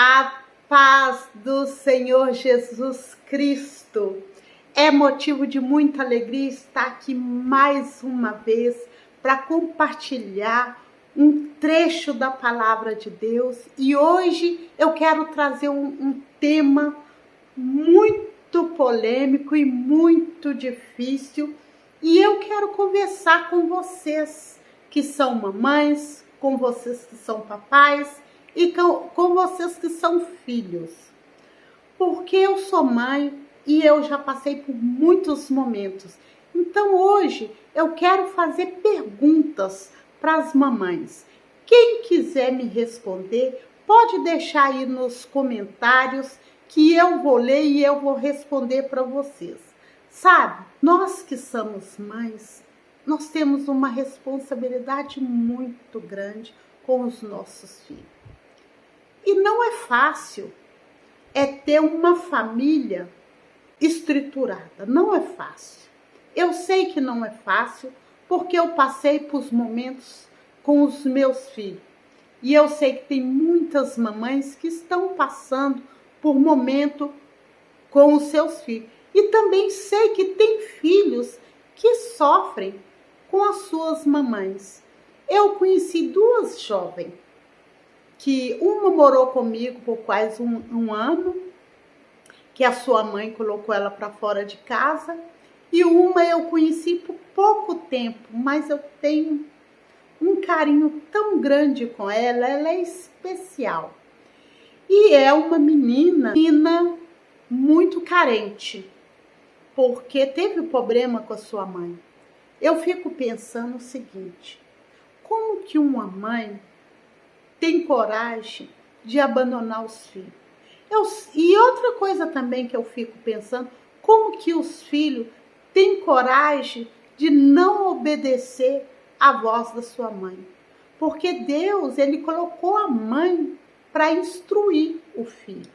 A paz do Senhor Jesus Cristo. É motivo de muita alegria estar aqui mais uma vez para compartilhar um trecho da palavra de Deus. E hoje eu quero trazer um tema muito polêmico e muito difícil. E eu quero conversar com vocês que são mamães, com vocês que são papais e com vocês que são filhos. Porque eu sou mãe e eu já passei por muitos momentos. Então hoje eu quero fazer perguntas para as mamães. Quem quiser me responder, pode deixar aí nos comentários que eu vou ler e eu vou responder para vocês. Sabe, nós que somos mães, nós temos uma responsabilidade muito grande com os nossos filhos. E não é fácil ter uma família estruturada, não é fácil. Eu sei que não é fácil, porque eu passei por momentos com os meus filhos. E eu sei que tem muitas mamães que estão passando por momento com os seus filhos. E também sei que tem filhos que sofrem com as suas mamães. Eu conheci duas jovens, que uma morou comigo por quase um ano, que a sua mãe colocou ela para fora de casa, e uma eu conheci por pouco tempo, mas eu tenho um carinho tão grande com ela, ela é especial. E é uma menina muito carente, porque teve problema com a sua mãe. Eu fico pensando o seguinte: como que uma mãe tem coragem de abandonar os filhos? E outra coisa também que eu fico pensando, como que os filhos têm coragem de não obedecer à voz da sua mãe? Porque Deus, ele colocou a mãe para instruir o filho.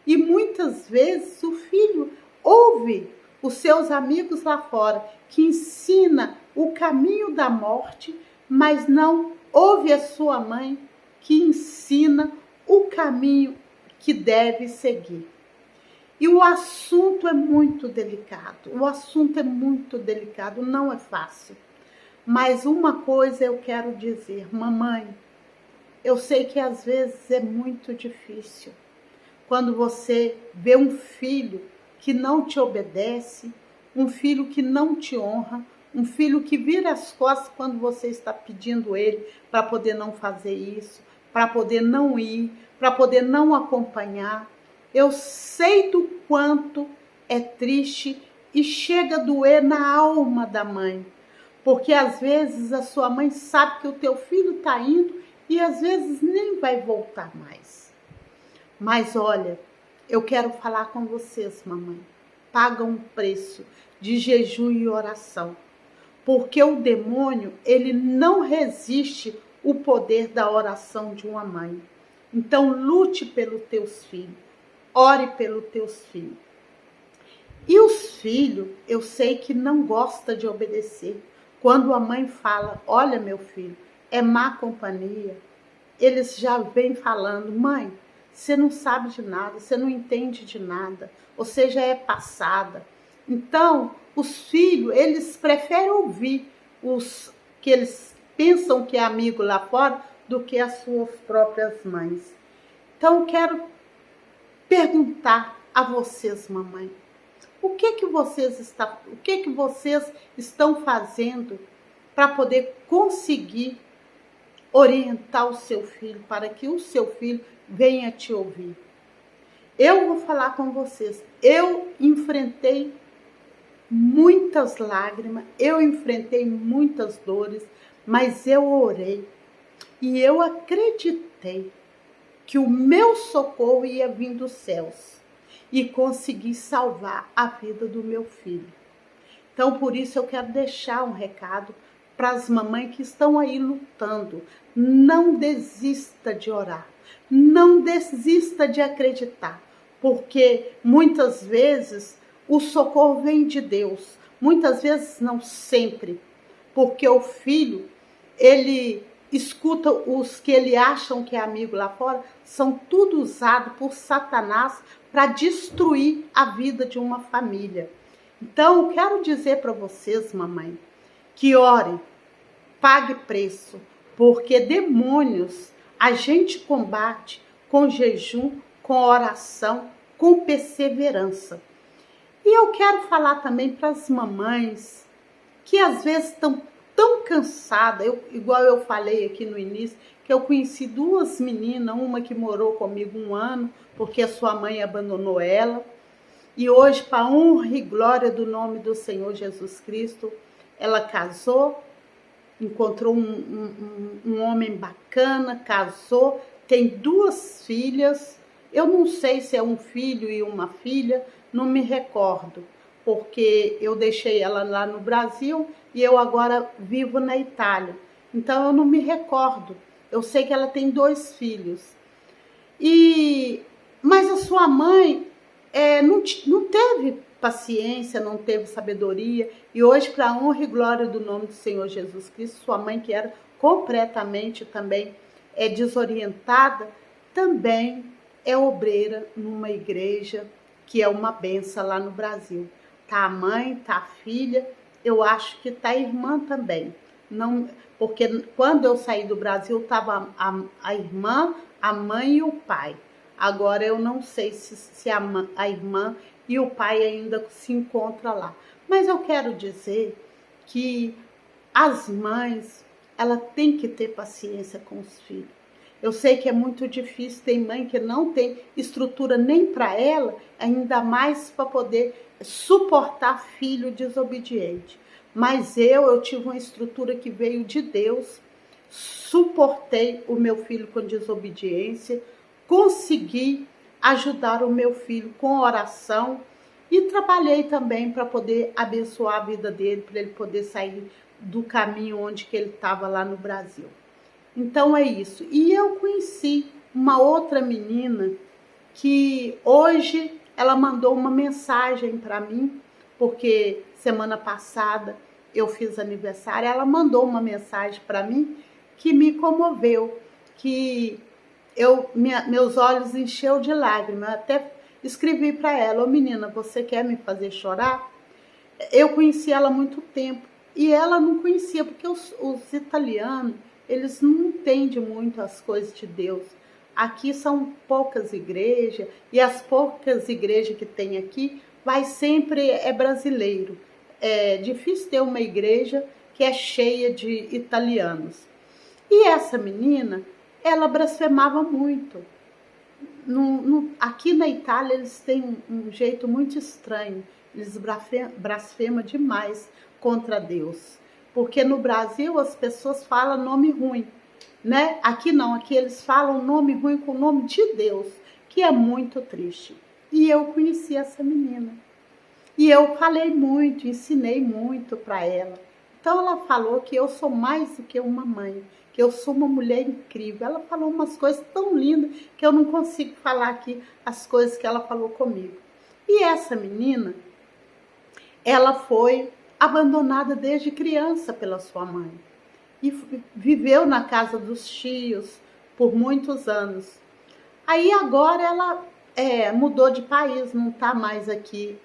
E muitas vezes o filho ouve os seus amigos lá fora, que ensina o caminho da morte, mas não ouve a sua mãe, que ensina o caminho que deve seguir. E o assunto é muito delicado, não é fácil. Mas uma coisa eu quero dizer, mamãe, eu sei que às vezes é muito difícil, quando você vê um filho que não te obedece, um filho que não te honra, um filho que vira as costas quando você está pedindo ele para poder não fazer isso, para poder não ir, para poder não acompanhar. Eu sei do quanto é triste e chega a doer na alma da mãe, porque às vezes a sua mãe sabe que o teu filho está indo e às vezes nem vai voltar mais. Mas olha, eu quero falar com vocês, mamãe. Paga um preço de jejum e oração, porque o demônio, ele não resiste o poder da oração de uma mãe. Então lute pelos teus filhos, ore pelos teus filhos. E os filhos, eu sei que não gostam de obedecer. Quando a mãe fala, olha meu filho, é má companhia, eles já vêm falando, mãe, você não sabe de nada, você não entende de nada, você já é passada. Então, os filhos, eles preferem ouvir os que eles pensam que é amigo lá fora do que as suas próprias mães. Então, eu quero perguntar a vocês, mamãe, o que vocês estão fazendo para poder conseguir orientar o seu filho, para que o seu filho venha te ouvir? Eu vou falar com vocês, eu enfrentei muitas lágrimas, eu enfrentei muitas dores, mas eu orei e eu acreditei que o meu socorro ia vir dos céus e consegui salvar a vida do meu filho. Então, por isso eu quero deixar um recado para as mamães que estão aí lutando. Não desista de orar, não desista de acreditar, porque muitas vezes o socorro vem de Deus, muitas vezes não sempre, porque o filho, ele escuta os que ele acham que é amigo lá fora, são tudo usado por Satanás para destruir a vida de uma família. Então, eu quero dizer para vocês, mamãe, que orem, pague preço, porque demônios a gente combate com jejum, com oração, com perseverança. E eu quero falar também para as mamães que às vezes estão tão cansadas, igual eu falei aqui no início, que eu conheci duas meninas, uma que morou comigo 1 ano, porque a sua mãe abandonou ela, e hoje, para honra e glória do nome do Senhor Jesus Cristo, ela casou, encontrou um homem bacana, casou, tem 2 filhas, eu não sei se é um filho e uma filha, não me recordo, porque eu deixei ela lá no Brasil e eu agora vivo na Itália. Então eu não me recordo. Eu sei que ela tem 2 filhos. Mas a sua mãe não teve paciência, não teve sabedoria. E hoje, para a honra e glória do nome do Senhor Jesus Cristo, sua mãe, que era completamente também desorientada, também é obreira numa igreja que é uma benção lá no Brasil. Tá a mãe, tá a filha, eu acho que tá a irmã também. Não, porque quando eu saí do Brasil, tava a irmã, a mãe e o pai. Agora eu não sei se a irmã e o pai ainda se encontram lá. Mas eu quero dizer que as mães, ela tem que ter paciência com os filhos. Eu sei que é muito difícil, tem mãe que não tem estrutura nem para ela, ainda mais para poder suportar filho desobediente. Mas eu tive uma estrutura que veio de Deus, suportei o meu filho com desobediência, consegui ajudar o meu filho com oração e trabalhei também para poder abençoar a vida dele, para ele poder sair do caminho onde que ele estava lá no Brasil. Então é isso. E eu conheci uma outra menina que hoje ela mandou uma mensagem para mim, porque semana passada eu fiz aniversário, ela mandou uma mensagem para mim que me comoveu, que meus olhos encheu de lágrimas. Eu até escrevi para ela: ô menina, você quer me fazer chorar? Eu conheci ela há muito tempo e ela não conhecia, porque os italianos, eles não entendem muito as coisas de Deus. Aqui são poucas igrejas, e as poucas igrejas que tem aqui, vai sempre brasileiro. É difícil ter uma igreja que é cheia de italianos. E essa menina, ela blasfemava muito. Aqui na Itália, eles têm um jeito muito estranho. Eles blasfemam demais contra Deus. Porque no Brasil as pessoas falam nome ruim, né? Aqui não, aqui eles falam nome ruim com o nome de Deus, que é muito triste. E eu conheci essa menina. E eu falei muito, ensinei muito para ela. Então ela falou que eu sou mais do que uma mãe, que eu sou uma mulher incrível. Ela falou umas coisas tão lindas que eu não consigo falar aqui as coisas que ela falou comigo. E essa menina, ela foi abandonada desde criança pela sua mãe e viveu na casa dos tios por muitos anos. Aí agora ela mudou de país, não está mais aqui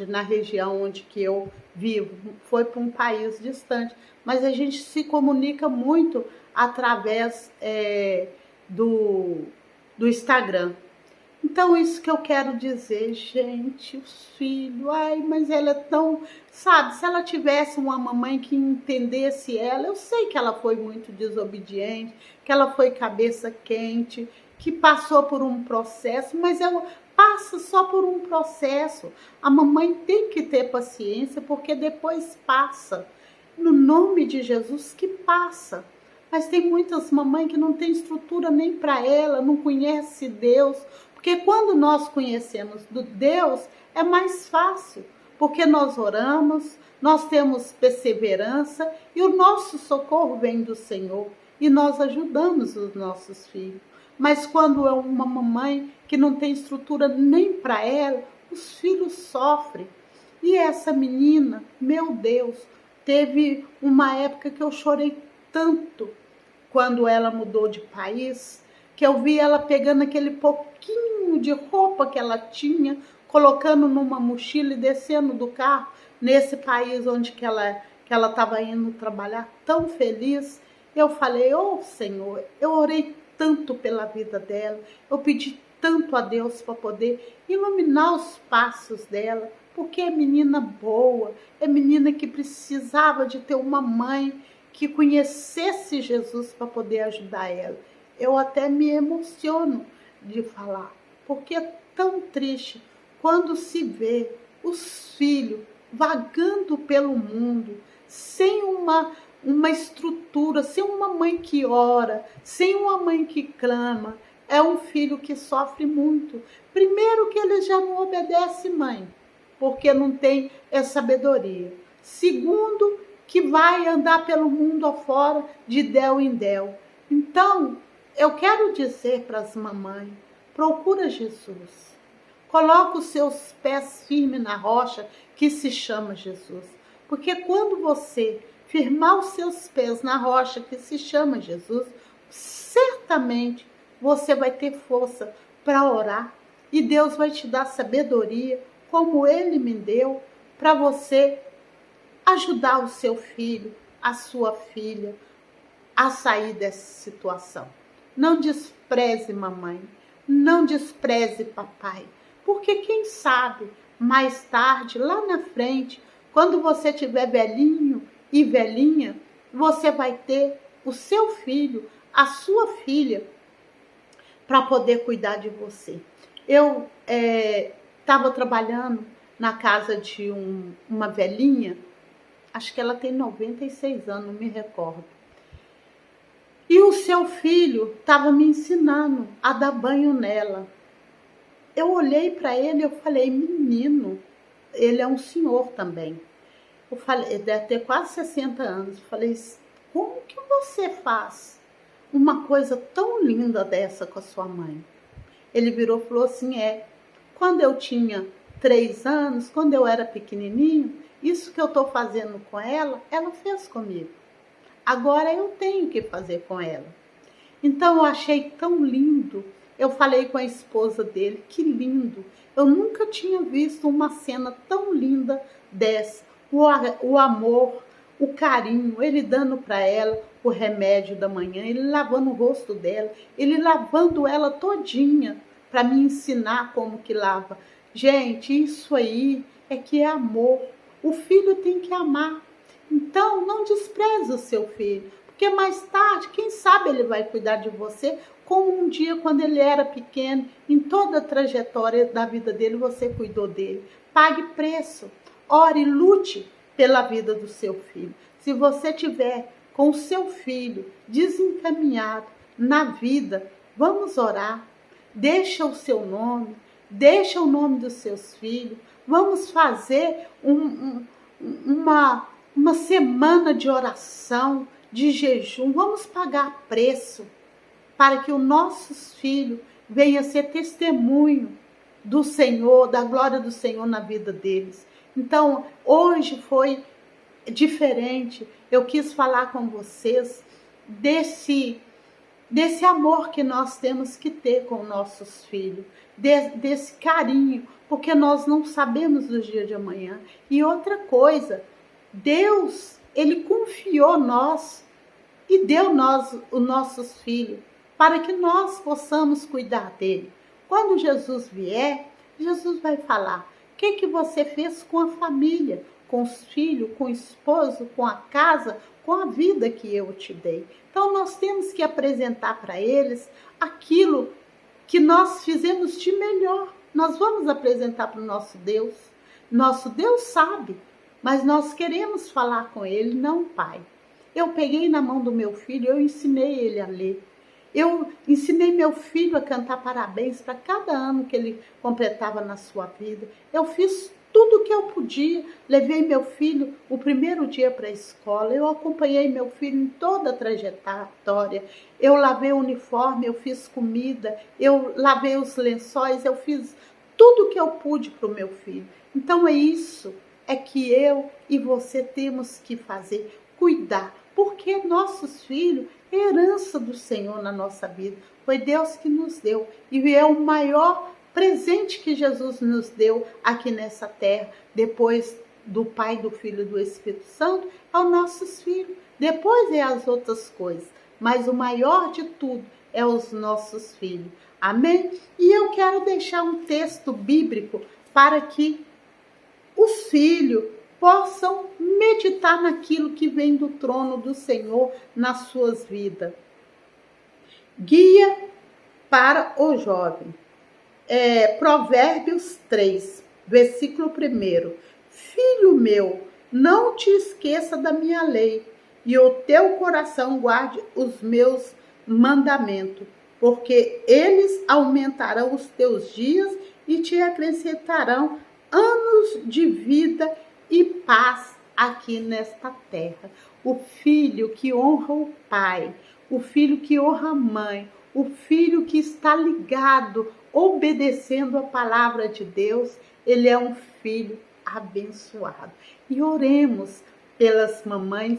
na região onde que eu vivo, foi para um país distante, mas a gente se comunica muito através do Instagram. Então, isso que eu quero dizer, gente, os filhos, ai, mas ela é tão, sabe, se ela tivesse uma mamãe que entendesse ela, eu sei que ela foi muito desobediente, que ela foi cabeça quente, que passou por um processo, mas ela passa só por um processo. A mamãe tem que ter paciência, porque depois passa. No nome de Jesus, que passa. Mas tem muitas mamães que não têm estrutura nem para ela, não conhece Deus. Porque quando nós conhecemos Deus, é mais fácil. Porque nós oramos, nós temos perseverança e o nosso socorro vem do Senhor. E nós ajudamos os nossos filhos. Mas quando é uma mamãe que não tem estrutura nem para ela, os filhos sofrem. E essa menina, meu Deus, teve uma época que eu chorei tanto, quando ela mudou de país, que eu vi ela pegando aquele pouquinho de roupa que ela tinha, colocando numa mochila e descendo do carro nesse país onde que ela estava indo trabalhar, tão feliz. Eu falei, ô Senhor, eu orei tanto pela vida dela, eu pedi tanto a Deus para poder iluminar os passos dela, porque é menina boa, é menina que precisava de ter uma mãe que conhecesse Jesus para poder ajudar ela. Eu até me emociono de falar, porque é tão triste quando se vê os filhos vagando pelo mundo, sem uma estrutura, sem uma mãe que ora, sem uma mãe que clama. É um filho que sofre muito. Primeiro que ele já não obedece mãe, porque não tem essa sabedoria. Segundo, que vai andar pelo mundo afora de del em del. Então, eu quero dizer para as mamães, procura Jesus. Coloca os seus pés firmes na rocha que se chama Jesus. Porque quando você firmar os seus pés na rocha que se chama Jesus, certamente você vai ter força para orar e Deus vai te dar sabedoria, como Ele me deu, para você ajudar o seu filho, a sua filha, a sair dessa situação. Não despreze mamãe, não despreze papai, porque quem sabe mais tarde, lá na frente, quando você tiver velhinho e velhinha, você vai ter o seu filho, a sua filha, para poder cuidar de você. Eu estava trabalhando na casa de uma velhinha, acho que ela tem 96 anos, não me recordo. E o seu filho estava me ensinando a dar banho nela. Eu olhei para ele e eu falei, menino, ele é um senhor também. Eu falei, ele deve ter quase 60 anos. Eu falei, como que você faz uma coisa tão linda dessa com a sua mãe? Ele virou e falou assim, quando eu tinha 3 anos, quando eu era pequenininho, isso que eu estou fazendo com ela, ela fez comigo. Agora eu tenho que fazer com ela. Então eu achei tão lindo. Eu falei com a esposa dele, que lindo. Eu nunca tinha visto uma cena tão linda dessa. O amor, o carinho, ele dando para ela o remédio da manhã, ele lavando o rosto dela, ele lavando ela todinha para me ensinar como que lava. Gente, isso aí é que é amor. O filho tem que amar. Então, não despreze o seu filho, porque mais tarde, quem sabe ele vai cuidar de você, como um dia quando ele era pequeno, em toda a trajetória da vida dele, você cuidou dele. Pague preço, ore, lute pela vida do seu filho. Se você tiver com o seu filho desencaminhado na vida, vamos orar. Deixa o seu nome, deixa o nome dos seus filhos. Vamos fazer uma semana de oração, de jejum. Vamos pagar preço para que os nossos filhos venham ser testemunho do Senhor, da glória do Senhor na vida deles. Então, hoje foi diferente. Eu quis falar com vocês desse amor que nós temos que ter com nossos filhos, desse carinho, porque nós não sabemos do dia de amanhã. E outra coisa, Deus, Ele confiou nós e deu nós os nossos filhos para que nós possamos cuidar dele. Quando Jesus vier, Jesus vai falar, o que você fez com a família, com os filhos, com o esposo, com a casa, com a vida que eu te dei. Então nós temos que apresentar para eles aquilo que nós fizemos de melhor. Nós vamos apresentar para o nosso Deus. Nosso Deus sabe, mas nós queremos falar com Ele, não, Pai. Eu peguei na mão do meu filho, eu ensinei ele a ler. Eu ensinei meu filho a cantar parabéns para cada ano que ele completava na sua vida. Eu fiz tudo o que eu podia. Levei meu filho o primeiro dia para a escola. Eu acompanhei meu filho em toda a trajetória. Eu lavei o uniforme, eu fiz comida, eu lavei os lençóis, eu fiz tudo o que eu pude para o meu filho. Então é isso, é que eu e você temos que fazer, cuidar. porque nossos filhos é herança do Senhor na nossa vida. Foi Deus que nos deu e é o maior presente que Jesus nos deu aqui nessa terra, depois do Pai, do Filho e do Espírito Santo, aos nossos filhos. Depois é as outras coisas, mas o maior de tudo é os nossos filhos. Amém? E eu quero deixar um texto bíblico para que os filhos possam meditar naquilo que vem do trono do Senhor nas suas vidas. Guia para o jovem. Provérbios 3, versículo 1. Filho meu, não te esqueça da minha lei, e o teu coração guarde os meus mandamentos, porque eles aumentarão os teus dias e te acrescentarão anos de vida e paz aqui nesta terra. O filho que honra o pai, o filho que honra a mãe, o filho que está ligado, obedecendo a palavra de Deus, ele é um filho abençoado. E oremos pelas mamães,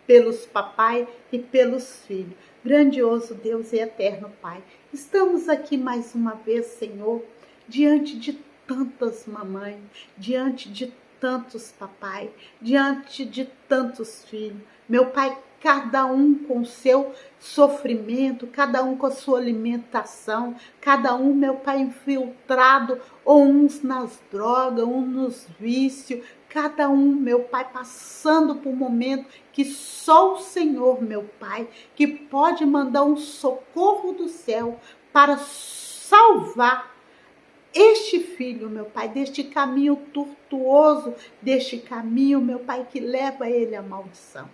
pelos papais e pelos filhos. Grandioso Deus e eterno Pai, estamos aqui mais uma vez, Senhor, diante de tantas mamães, diante de tantos papai, diante de tantos filhos. Meu Pai, cada um com o seu sofrimento, cada um com a sua alimentação, cada um, meu Pai, infiltrado, ou uns nas drogas, uns nos vícios, cada um, meu Pai, passando por um momento que só o Senhor, meu Pai, que pode mandar um socorro do céu para salvar este filho, meu Pai, deste caminho tortuoso, deste caminho, meu Pai, que leva ele à maldição.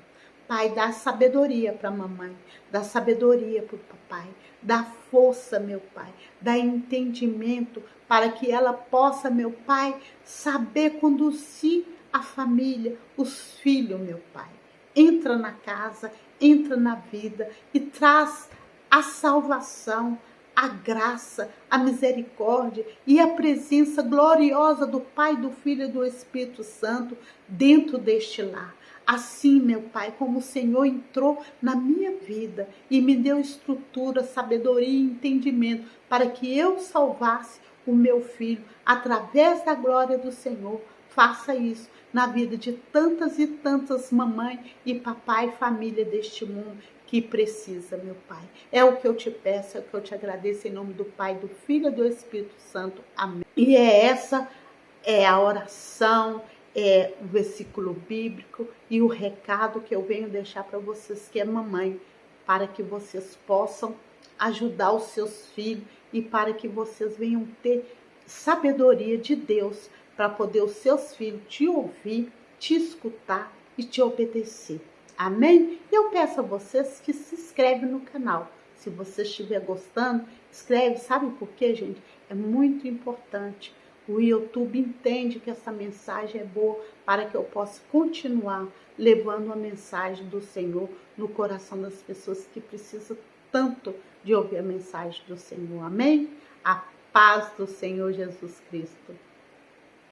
Pai, dá sabedoria para a mamãe, dá sabedoria para o papai, dá força, meu Pai, dá entendimento para que ela possa, meu Pai, saber conduzir a família, os filhos, meu Pai. Entra na casa, entra na vida e traz a salvação, a graça, a misericórdia e a presença gloriosa do Pai, do Filho e do Espírito Santo dentro deste lar. Assim, meu Pai, como o Senhor entrou na minha vida e me deu estrutura, sabedoria e entendimento para que eu salvasse o meu filho através da glória do Senhor, faça isso na vida de tantas e tantas mamães e papai, família deste mundo que precisa, meu Pai. É o que eu te peço, é o que eu te agradeço em nome do Pai, do Filho e do Espírito Santo. Amém. E essa é a oração, é o versículo bíblico e o recado que eu venho deixar para vocês, que é mamãe, para que vocês possam ajudar os seus filhos e para que vocês venham ter sabedoria de Deus para poder os seus filhos te ouvir, te escutar e te obedecer. Amém? Eu peço a vocês que se inscrevem no canal. Se você estiver gostando, inscreve. Sabe por quê, gente? É muito importante. O YouTube entende que essa mensagem é boa para que eu possa continuar levando a mensagem do Senhor no coração das pessoas que precisam tanto de ouvir a mensagem do Senhor. Amém? A paz do Senhor Jesus Cristo.